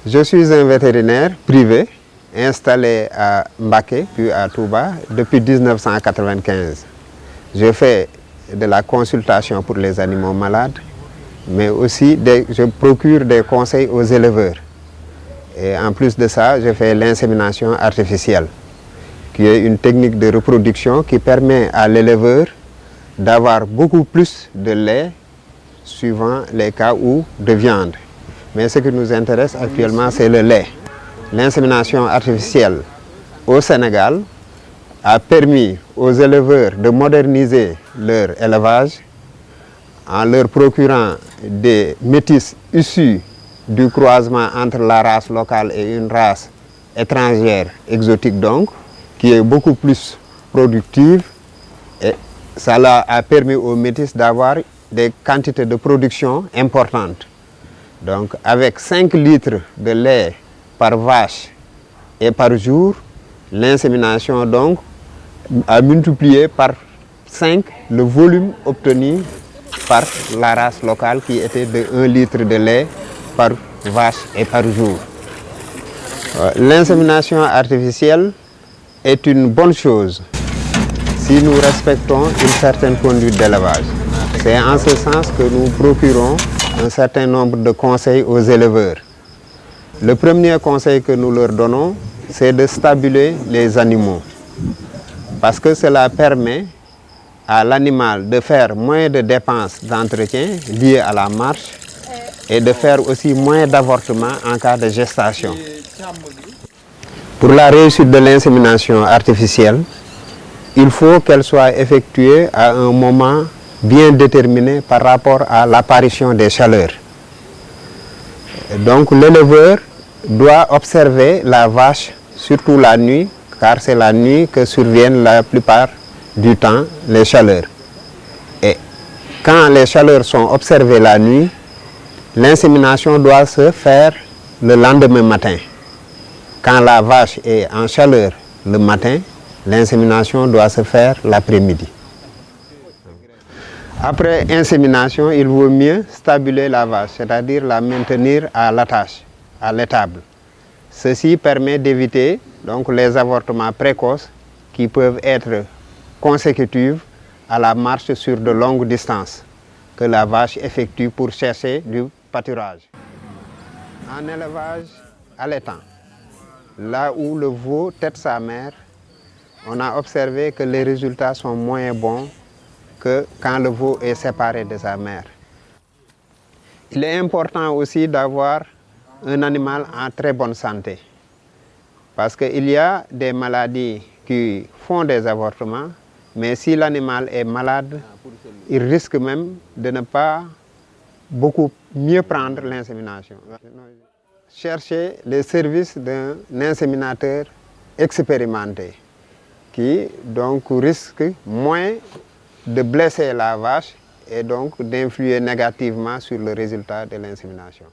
Je suis un vétérinaire privé installé à Mbacké puis à Touba depuis 1995. Je fais de la consultation pour les animaux malades, mais aussi je procure des conseils aux éleveurs. Et en plus de ça, je fais l'insémination artificielle, qui est une technique de reproduction qui permet à l'éleveur d'avoir beaucoup plus de lait suivant les cas ou de viande. Mais ce qui nous intéresse actuellement, c'est le lait. L'insémination artificielle au Sénégal a permis aux éleveurs de moderniser leur élevage en leur procurant des métis issus du croisement entre la race locale et une race étrangère, exotique donc, qui est beaucoup plus productive. Et cela a permis aux métis d'avoir des quantités de production importantes. Donc avec 5 litres de lait par vache et par jour, l'insémination donc a multiplié par 5 le volume obtenu par la race locale qui était de 1 litre de lait par vache et par jour. L'insémination artificielle est une bonne chose si nous respectons une certaine conduite d'élevage. C'est en ce sens que nous procurons un certain nombre de conseils aux éleveurs. Le premier conseil que nous leur donnons, c'est de stabuler les animaux, parce que cela permet à l'animal de faire moins de dépenses d'entretien liées à la marche et de faire aussi moins d'avortements en cas de gestation. Pour la réussite de l'insémination artificielle, il faut qu'elle soit effectuée à un moment bien déterminé par rapport à l'apparition des chaleurs. Donc l'éleveur doit observer la vache, surtout la nuit, car c'est la nuit que surviennent la plupart du temps les chaleurs. Et quand les chaleurs sont observées la nuit, l'insémination doit se faire le lendemain matin. Quand la vache est en chaleur le matin, l'insémination doit se faire l'après-midi. Après insémination, il vaut mieux stabuler la vache, c'est-à-dire la maintenir à l'attache, à l'étable. Ceci permet d'éviter donc les avortements précoces qui peuvent être consécutifs à la marche sur de longues distances que la vache effectue pour chercher du pâturage. En élevage allaitant, là où le veau tète sa mère, on a observé que les résultats sont moins bons que quand le veau est séparé de sa mère. Il est important aussi d'avoir un animal en très bonne santé, parce qu'il y a des maladies qui font des avortements, mais si l'animal est malade, il risque même de ne pas beaucoup mieux prendre l'insémination. Chercher les services d'un inséminateur expérimenté qui donc risque moins de blesser la vache et donc d'influer négativement sur le résultat de l'insémination.